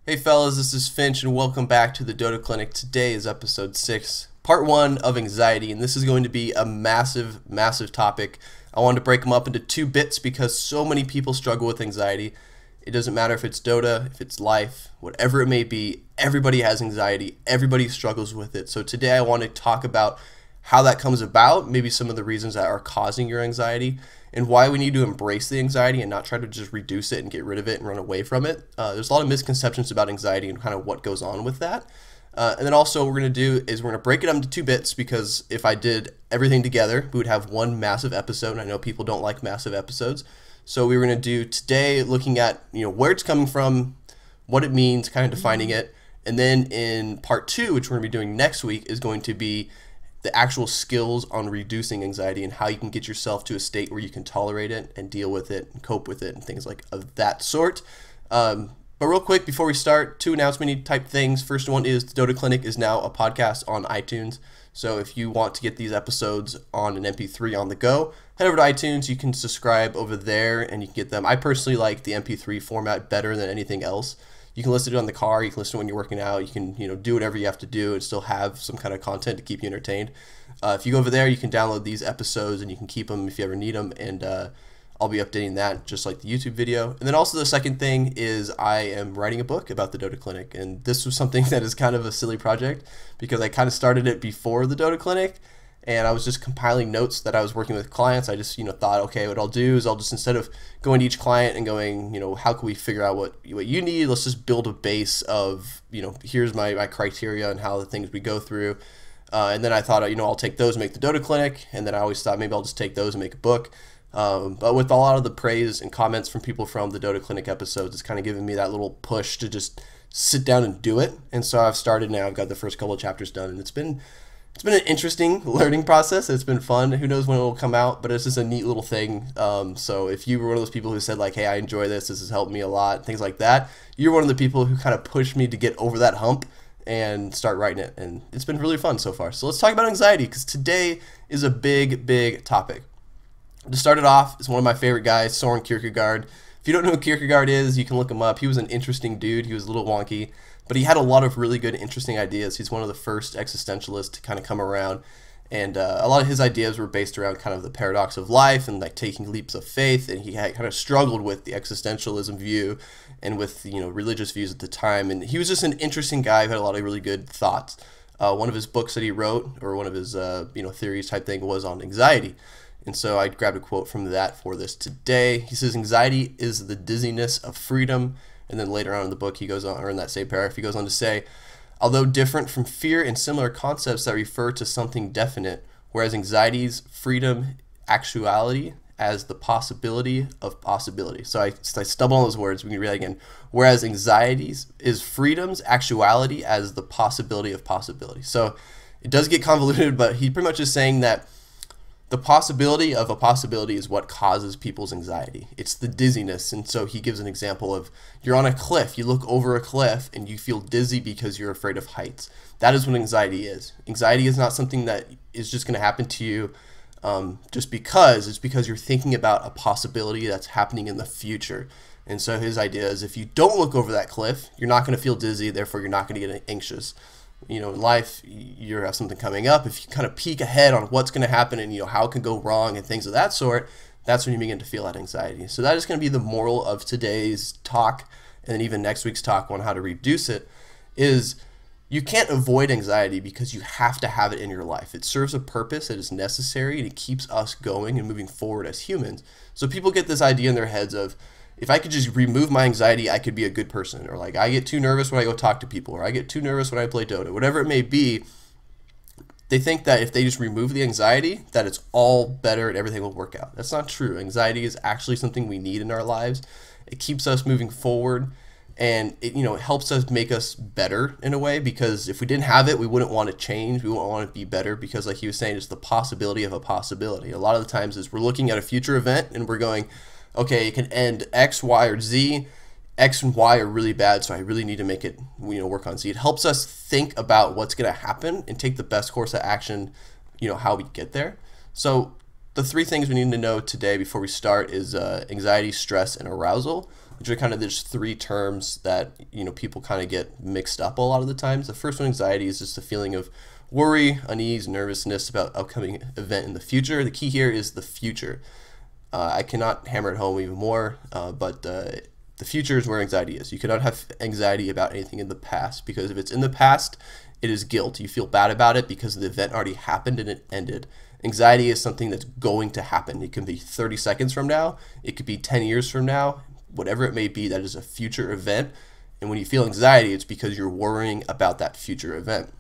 Hey fellas, this is Finch and welcome back to the Dota Clinic. Today is episode 6, part 1 of anxiety, and this is going to be a massive topic. I wanted to break them up into 2 bits because so many people struggle with anxiety. It doesn't matter if it's Dota, if it's life, whatever it may be, everybody has anxiety, everybody struggles with it. So today I want to talk about how that comes about, maybe some of the reasons that are causing your anxiety, and why we need to embrace the anxiety and not try to just reduce it and get rid of it and run away from it. There's a lot of misconceptions about anxiety and kind of what goes on with that. And then also what we're going to do is we're going to break it up into 2 bits, because if I did everything together, we would have one massive episode, and I know people don't like massive episodes. So we were going to do today looking at where it's coming from, what it means, kind of defining it. And then in part 2, which we're going to be doing next week, is going to be the actual skills on reducing anxiety and how you can get yourself to a state where you can tolerate it and deal with it and cope with it and things like of that sort. But real quick, before we start, 2 announcement type things. First one is the Dota Clinic is now a podcast on iTunes. So if you want to get these episodes on an MP3 on the go, head over to iTunes. You can subscribe over there and you can get them. I personally like the MP3 format better than anything else. You can listen to it on the car, you can listen to it when you're working out, you can do whatever you have to do and still have some kind of content to keep you entertained. If you go over there, you can download these episodes and you can keep them if you ever need them, and I'll be updating that just like the YouTube video. And then also the second thing is I am writing a book about the Dota Clinic, and this was something that is kind of a silly project because I kind of started it before the Dota Clinic, and I was just compiling notes that I was working with clients. I just thought, okay, what I'll do is I'll just, instead of going to each client and going, how can we figure out what you need, let's just build a base of, here's my criteria and how the things we go through. And then I thought, I'll take those and make the Dota Clinic, and then I always thought maybe I'll just take those and make a book. But with a lot of the praise and comments from people from the Dota Clinic episodes, it's kind of given me that little push to just sit down and do it. And so I've started now. I've got the first couple of chapters done, and it's been an interesting learning process. It's been fun. Who knows when it will come out, but it's just a neat little thing. So if you were one of those people who said like, hey, I enjoy this has helped me a lot, things like that, you're one of the people who kind of pushed me to get over that hump and start writing it. And it's been really fun so far. So let's talk about anxiety, because today is a big topic. To start it off, is one of my favorite guys, Soren Kierkegaard. If you don't know who Kierkegaard is, you can look him up. He was an interesting dude. He was a little wonky, but he had a lot of really good, interesting ideas. He's one of the first existentialists to kind of come around, and a lot of his ideas were based around kind of the paradox of life and like taking leaps of faith, and he had kind of struggled with the existentialism view and with religious views at the time, and he was just an interesting guy who had a lot of really good thoughts. One of his books that he wrote, or one of his theories type thing, was on anxiety. And so I grabbed a quote from that for this today. He says, anxiety is the dizziness of freedom. And then later on in the book, he goes on, or in that same paragraph, he goes on to say, although different from fear and similar concepts that refer to something definite, whereas anxiety's freedom, actuality as the possibility of possibility. So I stumble on those words. We can read that again. Whereas anxiety's is freedom's actuality as the possibility of possibility. So it does get convoluted, but he pretty much is saying that the possibility of a possibility is what causes people's anxiety. It's the dizziness. And so he gives an example of, you're on a cliff, you look over a cliff and you feel dizzy because you're afraid of heights. That is what anxiety is. Anxiety is not something that is just going to happen to you just because. It's because you're thinking about a possibility that's happening in the future. And so his idea is, if you don't look over that cliff, you're not going to feel dizzy, therefore you're not going to get anxious. In life, you have something coming up. If you kind of peek ahead on what's going to happen and how it can go wrong and things of that sort, that's when you begin to feel that anxiety. So that is going to be the moral of today's talk, and then even next week's talk on how to reduce it, is you can't avoid anxiety because you have to have it in your life. It serves a purpose, it is necessary, and it keeps us going and moving forward as humans. So people get this idea in their heads of, if I could just remove my anxiety, I could be a good person. Or like, I get too nervous when I go talk to people, or I get too nervous when I play Dota, whatever it may be. They think that if they just remove the anxiety, that it's all better and everything will work out. That's not true. Anxiety is actually something we need in our lives. It keeps us moving forward, and it helps us make us better in a way, because if we didn't have it, we wouldn't want to change. We wouldn't want to be better, because like he was saying, it's the possibility of a possibility. A lot of the times is we're looking at a future event and we're going, okay, it can end X, Y, or Z. X and Y are really bad, so I really need to make it, work on Z. It helps us think about what's going to happen and take the best course of action, how we get there. So the 3 things we need to know today before we start is anxiety, stress, and arousal. which are kind of just three terms that, people kind of get mixed up a lot of the times. The first one, anxiety, is just the feeling of worry, unease, nervousness about upcoming event in the future. The key here is the future. I cannot hammer it home even more, but the future is where anxiety is. You cannot have anxiety about anything in the past, because if it's in the past, it is guilt. You feel bad about it because the event already happened and it ended. Anxiety is something that's going to happen. It can be 30 seconds from now. It could be 10 years from now. Whatever it may be, that is a future event. And when you feel anxiety, it's because you're worrying about that future event.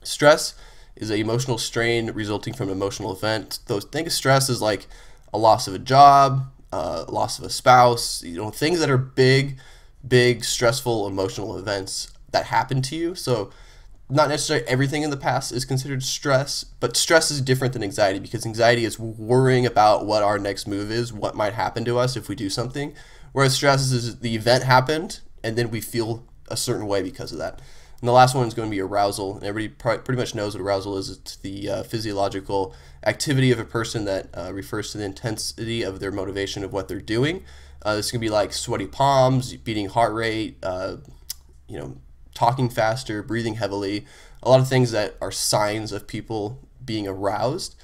Stress is an emotional strain resulting from an emotional event. Think of stress as like a loss of a job, loss of a spouse, things that are big, stressful, emotional events that happen to you. So not necessarily everything in the past is considered stress, but stress is different than anxiety, because anxiety is worrying about what our next move is, what might happen to us if we do something, whereas stress is the event happened and then we feel a certain way because of that. And the last one is going to be arousal. And everybody pretty much knows what arousal is. It's the physiological activity of a person that refers to the intensity of their motivation of what they're doing. This can be like sweaty palms, beating heart rate, talking faster, breathing heavily, a lot of things that are signs of people being aroused,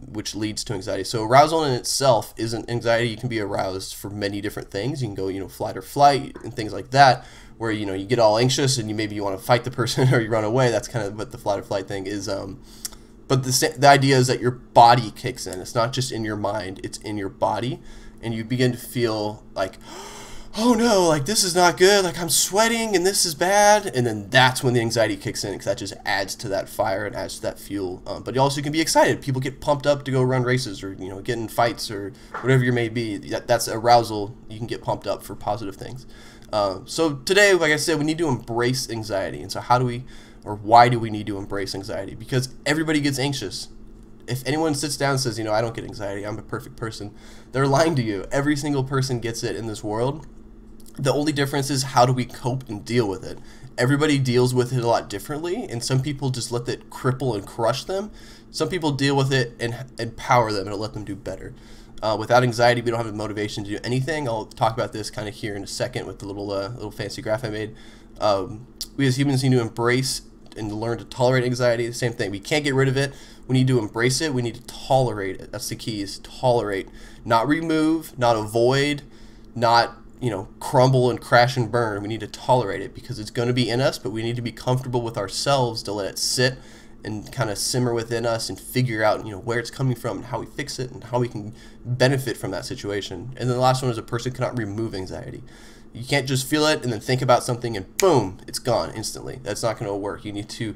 which leads to anxiety. So arousal in itself isn't anxiety. You can be aroused for many different things. You can go, flight or flight and things like that, where, you get all anxious and maybe you want to fight the person or you run away. That's kind of what the flight or flight thing is. But the idea is that your body kicks in. It's not just in your mind, it's in your body. And you begin to feel like, oh no, like this is not good, like I'm sweating and this is bad. And then that's when the anxiety kicks in, because that just adds to that fire and adds to that fuel. But you also can be excited. People get pumped up to go run races or, get in fights or whatever you may be. That's arousal. You can get pumped up for positive things. So today, like I said, we need to embrace anxiety. And so why do we need to embrace anxiety? Because everybody gets anxious. If anyone sits down and says, I don't get anxiety, I'm a perfect person, they're lying to you. Every single person gets it in this world. The only difference is, how do we cope and deal with it? Everybody deals with it a lot differently, and some people just let it cripple and crush them. Some people deal with it and empower them and let them do better. Without anxiety, we don't have the motivation to do anything. I'll talk about this kind of here in a second with the little fancy graph I made. We as humans need to embrace and learn to tolerate anxiety. The same thing. We can't get rid of it. We need to embrace it. We need to tolerate it. That's the key, is tolerate. Not remove, not avoid, not crumble and crash and burn. We need to tolerate it because it's going to be in us, but we need to be comfortable with ourselves to let it sit and kind of simmer within us and figure out, where it's coming from and how we fix it and how we can benefit from that situation. And then the last one is, a person cannot remove anxiety. You can't just feel it and then think about something and boom, it's gone instantly. That's not going to work. You need to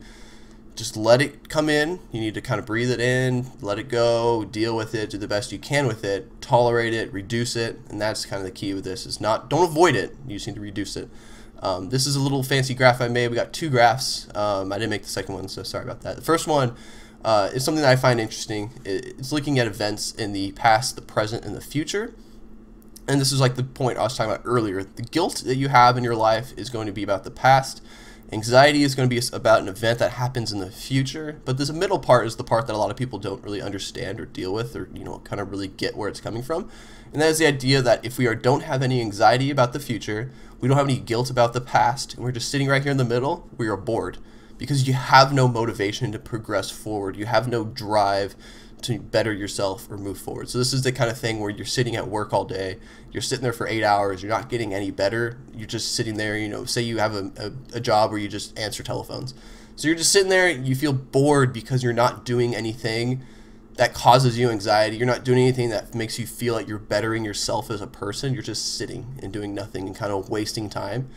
just let it come in. You need to kind of breathe it in, let it go, deal with it, do the best you can with it, tolerate it, reduce it. And that's kind of the key with this, is don't avoid it. You just need to reduce it. This is a little fancy graph I made. We got two graphs. I didn't make the second one, so sorry about that. The first one is something that I find interesting. It's looking at events in the past, the present, and the future. And this is like the point I was talking about earlier. The guilt that you have in your life is going to be about the past. Anxiety is going to be about an event that happens in the future. But this middle part is the part that a lot of people don't really understand or deal with, or kind of really get where it's coming from. And that is the idea that if we don't have any anxiety about the future, we don't have any guilt about the past, and we're just sitting right here in the middle, we are bored. Because you have no motivation to progress forward. You have no drive to better yourself or move forward. So this is the kind of thing where you're sitting at work all day, you're sitting there for 8 hours, you're not getting any better, you're just sitting there, say you have a job where you just answer telephones. So you're just sitting there, you feel bored because you're not doing anything that causes you anxiety, you're not doing anything that makes you feel like you're bettering yourself as a person, you're just sitting and doing nothing and kind of wasting time.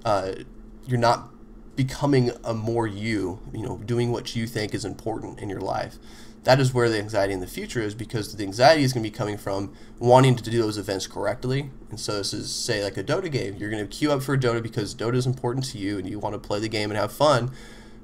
You're not becoming a more you, doing what you think is important in your life. That is where the anxiety in the future is, because the anxiety is going to be coming from wanting to do those events correctly. And so this is, say, like a Dota game. You're going to queue up for a Dota because Dota is important to you and you want to play the game and have fun.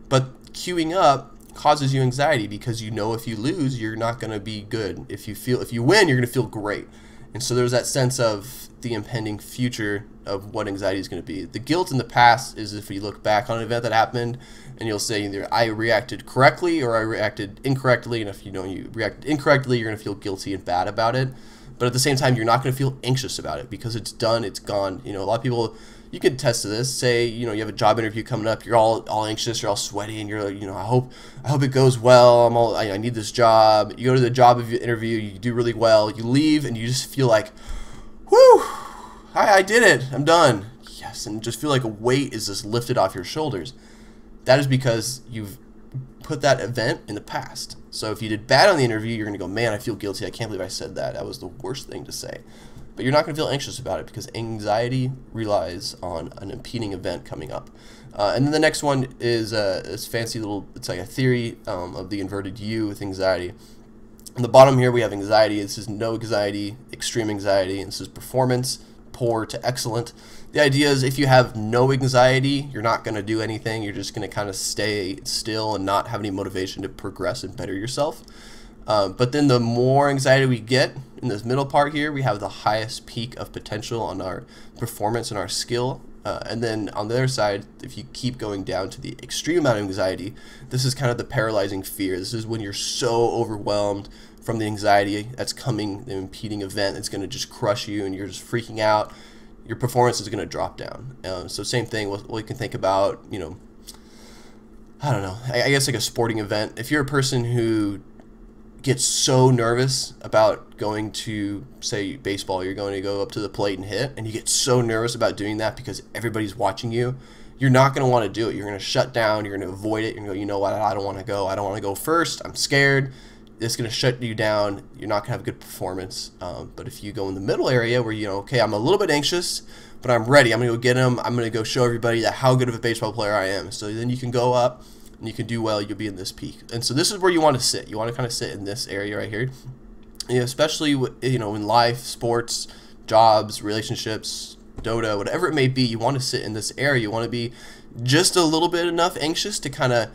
But queuing up causes you anxiety because if you lose, you're not going to be good. If you win, you're going to feel great. And so there's that sense of the impending future of what anxiety is going to be. The guilt in the past is if you look back on an event that happened and you'll say either I reacted correctly or I reacted incorrectly. And if you reacted incorrectly, you're going to feel guilty and bad about it. but at the same time, you're not going to feel anxious about it because it's done, it's gone. You know, a lot of people, you can attest to this. Say, you know, you have a job interview coming up, you're all anxious, you're all sweaty, and you're like, you know, I hope it goes well. I need this job. You go to the job interview, you do really well, you leave, and you just feel like, whew, I did it, I'm done. Yes, and just feel like a weight is just lifted off your shoulders. That is because you've put that event in the past. So if you did bad on the interview, you're going to go, man, I feel guilty. I can't believe I said that. That was the worst thing to say. But you're not going to feel anxious about it because anxiety relies on an impeding event coming up. And then the next one is this fancy little, it's like a theory of the inverted U with anxiety. On the bottom here, we have anxiety. This is no anxiety, extreme anxiety, and this is performance, poor to excellent. The idea is if you have no anxiety, you're not going to do anything. You're just going to kind of stay still and not have any motivation to progress and better yourself. But then the more anxiety we get in this middle part here, we have the highest peak of potential on our performance and our skill. And then on the other side, if you keep going down to the extreme amount of anxiety, this is kind of the paralyzing fear. This is when you're so overwhelmed from the anxiety that's coming, the impeding event that's going to just crush you and you're just freaking out. Your performance is going to drop down. So same thing, we can think about, you know, I don't know, I guess like a sporting event. If you're a person who gets so nervous about going to, say, baseball, you're going to go up to the plate and hit, and you get so nervous about doing that because everybody's watching you, you're not going to want to do it. You're going to shut down, you're going to avoid it, you're going to go, you know what, I don't want to go. I don't want to go first, I'm scared. It's going to shut you down. You're not going to have a good performance. But if you go in the middle area where, you know, okay, I'm a little bit anxious, but I'm ready. I'm going to go get him. I'm going to go show everybody that how good of a baseball player I am. So then you can go up and you can do well. You'll be in this peak. And so this is where you want to sit. You want to kind of sit in this area right here. You know, especially, you know, in life, sports, jobs, relationships, Dota, whatever it may be, you want to sit in this area. You want to be just a little bit enough anxious to kind of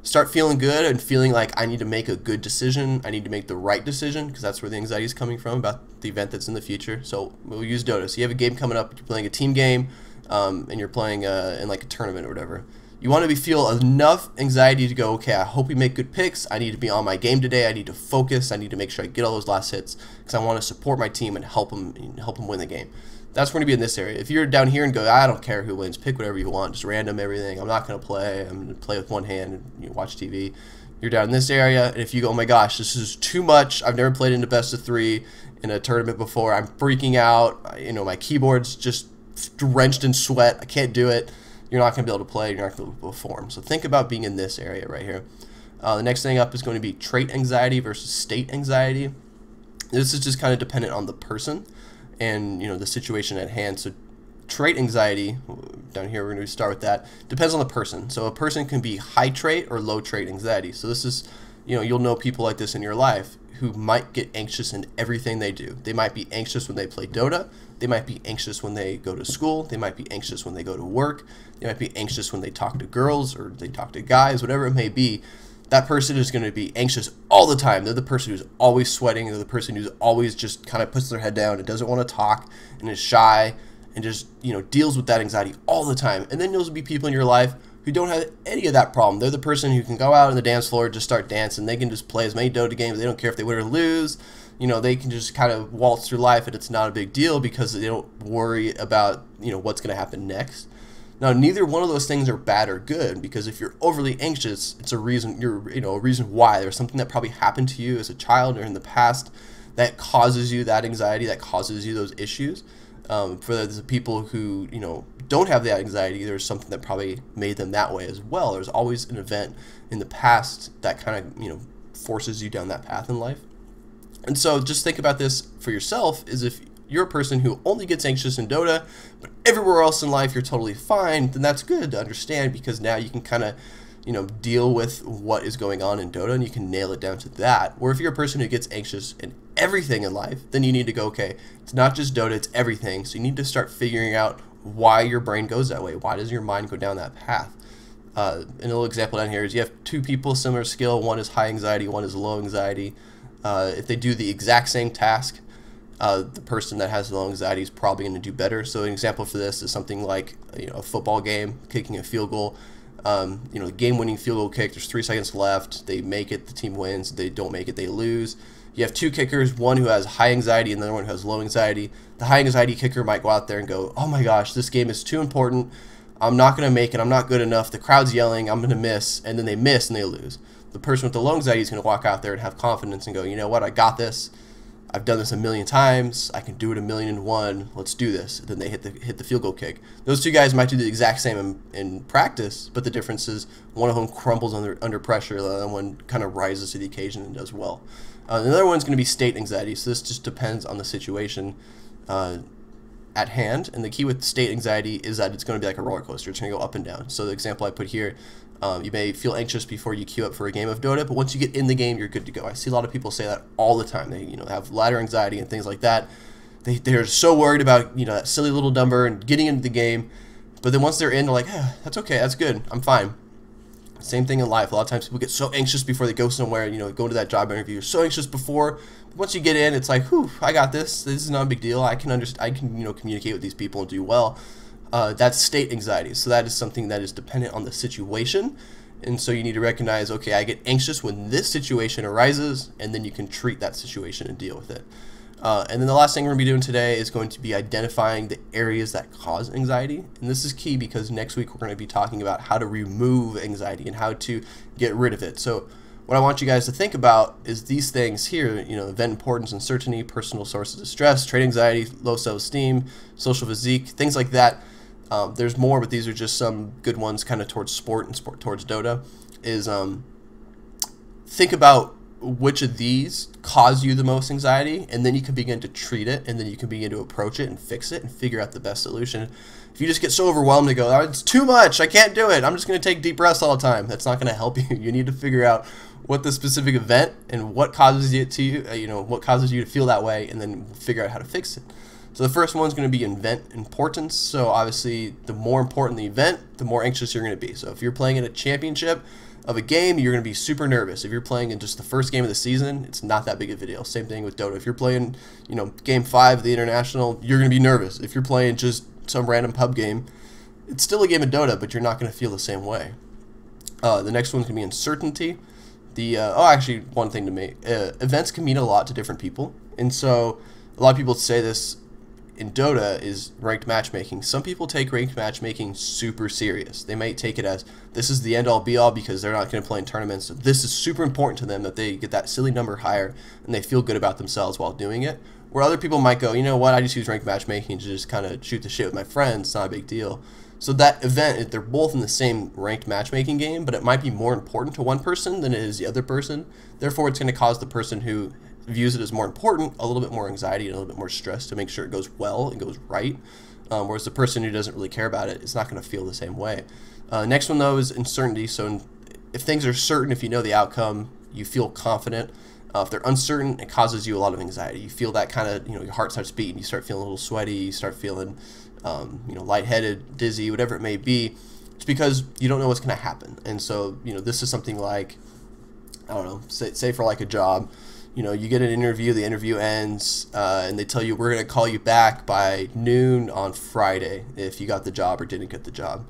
start feeling good and feeling like I need to make a good decision. I need to make the right decision because that's where the anxiety is coming from about the event that's in the future. So we'll use Dota. So you have a game coming up. You're playing a team game, and you're playing in like a tournament or whatever. You want to feel enough anxiety to go, okay, I hope we make good picks. I need to be on my game today. I need to focus. I need to make sure I get all those last hits because I want to support my team and help them win the game. That's going to be in this area. If you're down here and go, I don't care who wins, pick whatever you want, just random everything. I'm not going to play. I'm going to play with one hand and, you know, watch TV. You're down in this area, and if you go, oh my gosh, this is too much. I've never played in a best of 3 in a tournament before. I'm freaking out. You know, my keyboard's just drenched in sweat. I can't do it. You're not going to be able to play. You're not going to be able to perform. So think about being in this area right here. The next thing up is going to be trait anxiety versus state anxiety. This is just kind of dependent on the person and, you know, the situation at hand. So trait anxiety, down here we're going to start with that, depends on the person. So a person can be high trait or low trait anxiety. So this is, you know, you'll know people like this in your life who might get anxious in everything they do. They might be anxious when they play Dota. They might be anxious when they go to school. They might be anxious when they go to work. They might be anxious when they talk to girls or they talk to guys, whatever it may be. That person is going to be anxious all the time. They're the person who's always sweating. They're the person who's always just kind of puts their head down and doesn't want to talk and is shy and just, you know, deals with that anxiety all the time. And then there'll be people in your life who don't have any of that problem. They're the person who can go out on the dance floor and just start dancing. They can just play as many Dota games. They don't care if they win or lose. You know, they can just kind of waltz through life and it's not a big deal because they don't worry about, you know, what's going to happen next. Now, neither one of those things are bad or good because if you're overly anxious, it's a reason a reason why. There's something that probably happened to you as a child or in the past that causes you that anxiety, that causes you those issues. For the people who, you know, don't have that anxiety, there's something that probably made them that way as well. There's always an event in the past that kind of, you know, forces you down that path in life. And so just think about this for yourself, is if you're a person who only gets anxious in Dota, but everywhere else in life you're totally fine, then that's good to understand because now you can kind of, you know, deal with what is going on in Dota and you can nail it down to that. Or if you're a person who gets anxious in everything in life, then you need to go, okay, it's not just Dota, it's everything. So you need to start figuring out why your brain goes that way. Why does your mind go down that path? A little example down here is you have two people, similar skill. One is high anxiety, one is low anxiety. If they do the exact same task, the person that has low anxiety is probably going to do better. So an example for this is something like, you know, a football game, kicking a field goal. You know, the game-winning field goal kick, there's 3 seconds left, they make it, the team wins, they don't make it, they lose. You have 2 kickers, one who has high anxiety and the other one who has low anxiety. The high anxiety kicker might go out there and go, oh my gosh, this game is too important, I'm not going to make it, I'm not good enough, the crowd's yelling, I'm going to miss, and then they miss and they lose. The person with the low anxiety is going to walk out there and have confidence and go, you know what, I got this, I've done this a million times, I can do it 1,000,001, let's do this. Then they hit the field goal kick. Those 2 guys might do the exact same in practice, but the difference is one of them crumbles under pressure, the other one kind of rises to the occasion and does well. Another one's going to be state anxiety, so this just depends on the situation at hand. And the key with state anxiety is that it's going to be like a roller coaster. It's going to go up and down. So the example I put here, you may feel anxious before you queue up for a game of Dota, but once you get in the game, you're good to go. I see a lot of people say that all the time. They have ladder anxiety and things like that. They're so worried about that silly little number and getting into the game, but then once they're in, they're like, that's okay, that's good, I'm fine. Same thing in life. A lot of times people get so anxious before they go somewhere, go to that job interview. You're so anxious before. Once you get in, it's like, whew, I got this. This is not a big deal. I can communicate with these people and do well. That's state anxiety. So that is something that is dependent on the situation. And so you need to recognize, okay, I get anxious when this situation arises, and then you can treat that situation and deal with it. And then the last thing we're going to be doing today is going to be identifying the areas that cause anxiety. And this is key because next week we're going to be talking about how to remove anxiety and how to get rid of it. So what I want you guys to think about is these things here, event importance, uncertainty, personal sources of stress, trait anxiety, low self-esteem, social physique, things like that. There's more, but these are just some good ones kind of towards sport and towards Dota. Is think about which of these cause you the most anxiety, and then you can begin to treat it, and then you can begin to approach it and fix it and figure out the best solution. If you just get so overwhelmed to go, oh, it's too much, I can't do it, I'm just going to take deep breaths all the time, that's not going to help you. You need to figure out what the specific event and what causes it to you, what causes you to feel that way, and then figure out how to fix it. So the first one is going to be event importance. So obviously, the more important the event, the more anxious you're going to be. So if you're playing in a championship of a game, you're going to be super nervous. If you're playing in just the first game of the season, it's not that big of a deal. Same thing with Dota. If you're playing, game 5 of the international, you're going to be nervous. If you're playing just some random pub game, it's still a game of Dota, but you're not going to feel the same way. The next one's going to be uncertainty. Actually, one thing to me, events can mean a lot to different people, and so a lot of people say this in Dota is ranked matchmaking. Some people take ranked matchmaking super serious. They might take it as this is the end-all be-all because they're not going to play in tournaments. So this is super important to them that they get that silly number higher and they feel good about themselves while doing it. Where other people might go, you know what, I just use ranked matchmaking to just kind of shoot the shit with my friends. It's not a big deal. So that event, they're both in the same ranked matchmaking game, but it might be more important to one person than it is the other person. Therefore, it's going to cause the person who views it as more important a little bit more anxiety and a little bit more stress to make sure it goes well and goes right, whereas the person who doesn't really care about it is not going to feel the same way. Next one though is uncertainty. So if things are certain, if you know the outcome, you feel confident. If they're uncertain, it causes you a lot of anxiety. You feel that kind of, your heart starts beating, you start feeling a little sweaty, you start feeling lightheaded, dizzy, whatever it may be. It's because you don't know what's going to happen. And so this is something like, I don't know, say for like a job, you get an interview, the interview ends, and they tell you we're going to call you back by noon on Friday if you got the job or didn't get the job.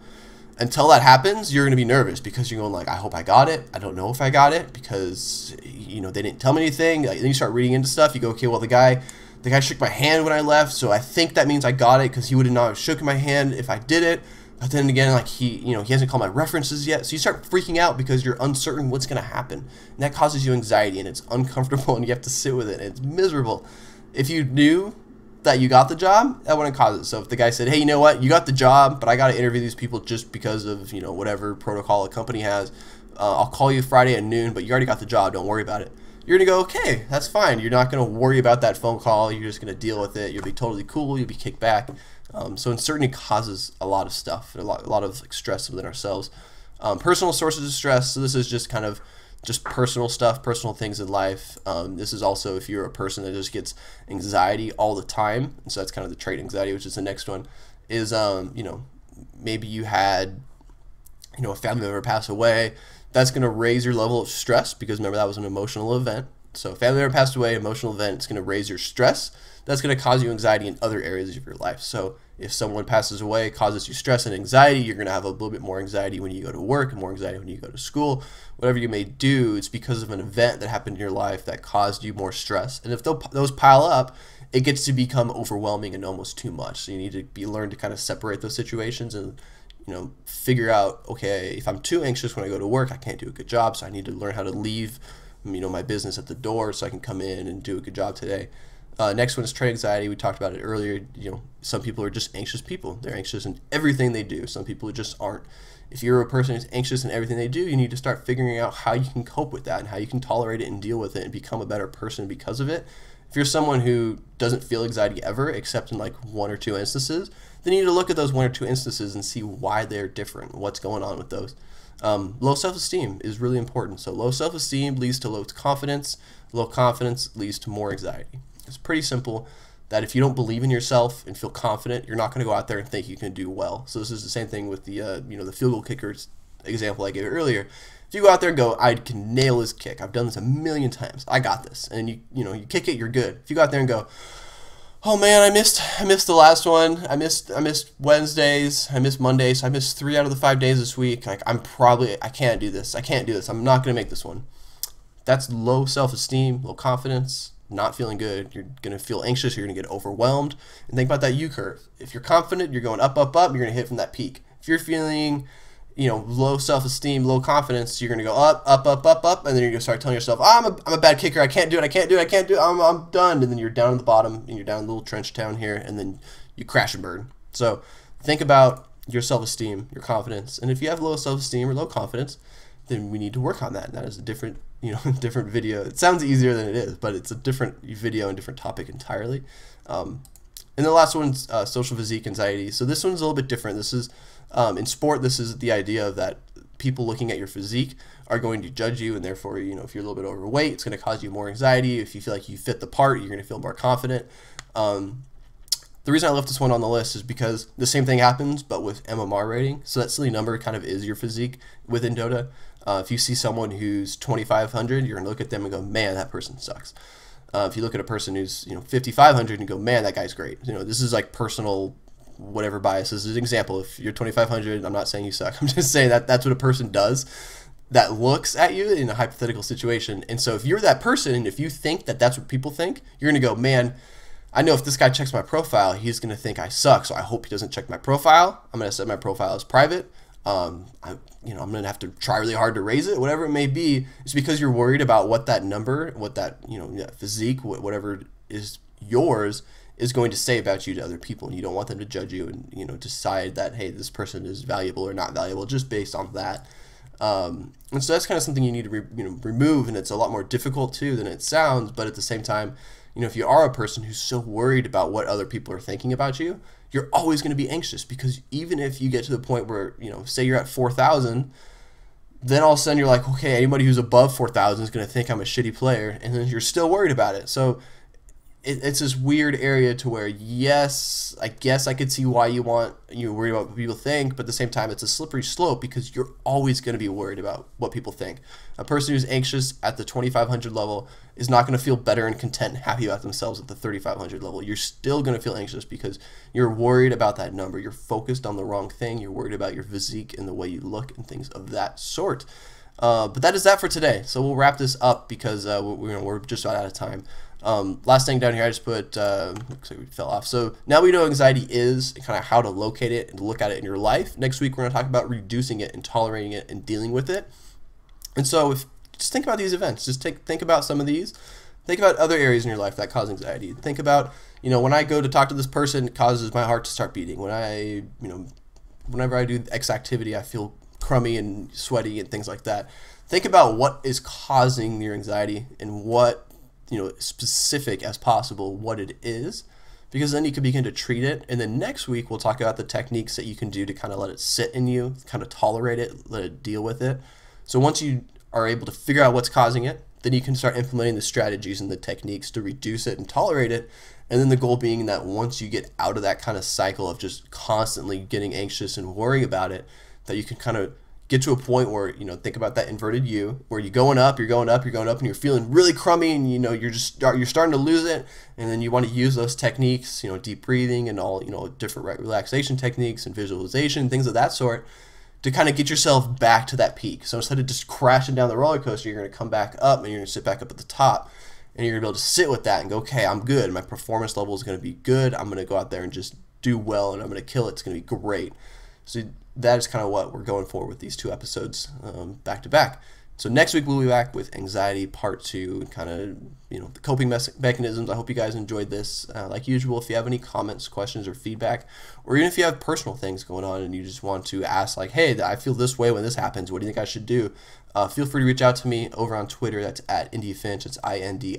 Until that happens, you're going to be nervous because you're going like, I hope I got it. I don't know if I got it because, they didn't tell me anything. Then you start reading into stuff. You go, okay, well, the guy shook my hand when I left, so I think that means I got it because he would not have shook my hand if I did it. But then again, like he hasn't called my references yet. So you start freaking out because you're uncertain what's going to happen. And that causes you anxiety, and it's uncomfortable, and you have to sit with it, and it's miserable. If you knew that you got the job, that wouldn't cause it. So if the guy said, hey, you know what, you got the job, but I got to interview these people just because of, whatever protocol a company has, I'll call you Friday at noon, but you already got the job, don't worry about it. You're going to go, okay, that's fine. You're not going to worry about that phone call. You're just going to deal with it. You'll be totally cool. You'll be kicked back. So uncertainty causes a lot of stuff, a lot of stress within ourselves. Personal sources of stress. So this is just kind of just personal stuff, personal things in life. This is also if you're a person that just gets anxiety all the time. And so that's kind of the trait anxiety, which is the next one. Is maybe you had a family member pass away. That's going to raise your level of stress because remember that was an emotional event. So family member passed away, emotional event, it's going to raise your stress. That's going to cause you anxiety in other areas of your life. So If someone passes away, it causes you stress and anxiety, you're going to have a little bit more anxiety when you go to work, and more anxiety when you go to school. Whatever you may do, it's because of an event that happened in your life that caused you more stress. And if those pile up, it gets to become overwhelming and almost too much. So you need to learn to kind of separate those situations and figure out, okay, if I'm too anxious when I go to work, I can't do a good job, so I need to learn how to leave my business at the door so I can come in and do a good job today. Next one is trade anxiety. We talked about it earlier. Some people are just anxious people. They're anxious in everything they do. Some people just aren't. If you're a person who's anxious in everything they do, you need to start figuring out how you can cope with that and how you can tolerate it and deal with it and become a better person because of it. If you're someone who doesn't feel anxiety ever, except in like 1 or 2 instances, then you need to look at those 1 or 2 instances and see why they're different, what's going on with those. Low self-esteem is really important. So low self-esteem leads to low confidence. Low confidence leads to more anxiety. It's pretty simple that if you don't believe in yourself and feel confident, you're not going to go out there and think you can do well. So this is the same thing with the the field goal kickers example I gave earlier. If you go out there and go, I can nail this kick. I've done this a million times. I got this. And you kick it, you're good. If you go out there and go, oh man, I missed the last one. I missed Wednesdays. I missed Mondays. So I missed 3 out of the 5 days this week. Like I can't do this. I can't do this. I'm not going to make this one. That's low self-esteem, low confidence, not feeling good. You're going to feel anxious. You're going to get overwhelmed. And think about that U curve. If you're confident, you're going up, up, up. You're going to hit from that peak. If you're feeling low self-esteem, low confidence, you're going to go up, up, up, up, up, and then you're going to start telling yourself, oh, I'm a bad kicker, I can't do it, I'm done, and then you're down at the bottom, and you're down in a little trench down here, and then you crash and burn. So think about your self-esteem, your confidence, and if you have low self-esteem or low confidence, then we need to work on that, and that is a different, different video. It sounds easier than it is, but it's a different video and different topic entirely. And the last one's social physique anxiety. So this one's a little bit different. This is in sport. This is the idea of that people looking at your physique are going to judge you, and therefore, if you're a little bit overweight, it's going to cause you more anxiety. If you feel like you fit the part, you're going to feel more confident. The reason I left this one on the list is because the same thing happens, but with MMR rating. So that silly number kind of is your physique within Dota. If you see someone who's 2,500, you're going to look at them and go, man, that person sucks. If you look at a person who's 5,500 and go, man, that guy's great. This is like personal whatever bias. This is an example. If you're 2,500, I'm not saying you suck. I'm just saying that that's what a person does that looks at you in a hypothetical situation. And so if you're that person, and if you think that that's what people think, you're going to go, man, I know if this guy checks my profile, he's going to think I suck. So I hope he doesn't check my profile. I'm going to set my profile as private. I'm going to have to try really hard to raise it, whatever it may be. It's because you're worried about what that number, what that, physique, whatever is yours is going to say about you to other people. And you don't want them to judge you and, decide that, hey, this person is valuable or not valuable just based on that. And so that's kind of something you need to, remove. And it's a lot more difficult too than it sounds. But at the same time, if you are a person who's so worried about what other people are thinking about you, you're always going to be anxious, because even if you get to the point where, say you're at 4,000, then all of a sudden you're like, okay, anybody who's above 4,000 is going to think I'm a shitty player, and then you're still worried about it. So it's this weird area to where, yes, I guess I could see why you're worried about what people think, but at the same time, it's a slippery slope because you're always going to be worried about what people think. A person who's anxious at the 2,500 level is not going to feel better and content and happy about themselves at the 3,500 level. You're still going to feel anxious because you're worried about that number. You're focused on the wrong thing. You're worried about your physique and the way you look and things of that sort. But that is that for today. So we'll wrap this up because we're just about out of time. Last thing down here, I just put, looks like we fell off. So now we know anxiety is and kind of how to locate it and look at it in your life. Next week, we're going to talk about reducing it and tolerating it and dealing with it. And so just think about these events. Just think about some of these. Think about other areas in your life that cause anxiety. Think about, when I go to talk to this person, it causes my heart to start beating. When I, whenever I do X activity, I feel crummy and sweaty and things like that. Think about what is causing your anxiety and what, specific as possible what it is, because then you can begin to treat it. And then next week we'll talk about the techniques that you can do to kind of let it sit in you, kind of tolerate it, let it deal with it. So once you are able to figure out what's causing it, then you can start implementing the strategies and the techniques to reduce it and tolerate it. And then the goal being that once you get out of that kind of cycle of just constantly getting anxious and worrying about it, that you can kind of get to a point where, you know, think about that inverted U, where you're going up, and you're feeling really crummy, and you know you're starting to lose it, and then you want to use those techniques, you know, deep breathing and all, you know, different relaxation techniques and visualization, things of that sort, to kind of get yourself back to that peak. So instead of just crashing down the roller coaster, you're going to come back up, and you're going to sit back up at the top, and you're going to be able to sit with that and go, okay, I'm good. My performance level is going to be good. I'm going to go out there and just do well, and I'm going to kill it. It's going to be great. So that is kind of what we're going for with these 2 episodes back to back. So next week we'll be back with anxiety part 2, and kind of, you know, the coping mechanisms. I hope you guys enjoyed this. Like usual, if you have any comments, questions, or feedback, or even if you have personal things going on and you just want to ask, like, hey, I feel this way when this happens, what do you think I should do? Feel free to reach out to me over on Twitter. That's at IndieFinch. It's INDIEFINCH.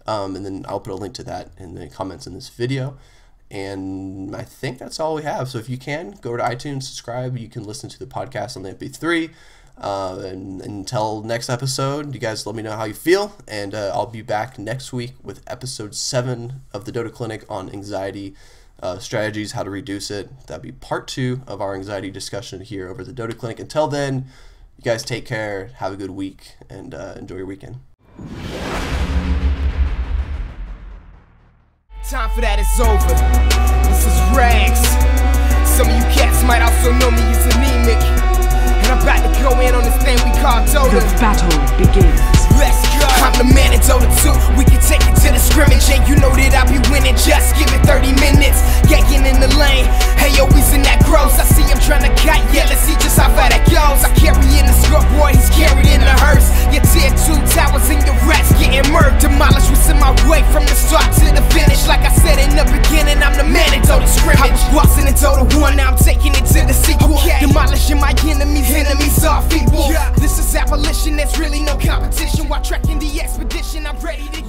And then I'll put a link to that in the comments in this video. And I think that's all we have. So if you can, go to iTunes, subscribe. You can listen to the podcast on the MP3. And until next episode, you guys let me know how you feel. And I'll be back next week with episode 7 of the Dota Clinic on anxiety strategies, how to reduce it. That'll be part 2 of our anxiety discussion here over the Dota Clinic. Until then, you guys take care, have a good week, and enjoy your weekend. Time for that is over. This is Rags. Some of you cats might also know me as anemic, and I'm about to go in on this thing we call Dota. The battle begins. Let's go. I'm the man in Dota 2. We can take it to the scrimmage, and you know that I'll be winning. Just give it 30 minutes. Ganking in the lane. Hey, yo, he's in that gross. I see him trying to kite. Yeah, let's see just how far that goes. I carry in the scoreboard, he's carried in the hearse. Your tier 2 towers and your rats getting murked. Demolished what's in my way from the start to the finish. Like I said in the beginning, I'm the man in Dota scrimmage. I was bossing in Dota 1, now I'm taking it to the sequel. Demolishing my enemies are feeble. This is abolition, there's really no competition. While trekking the expedition, I'm ready to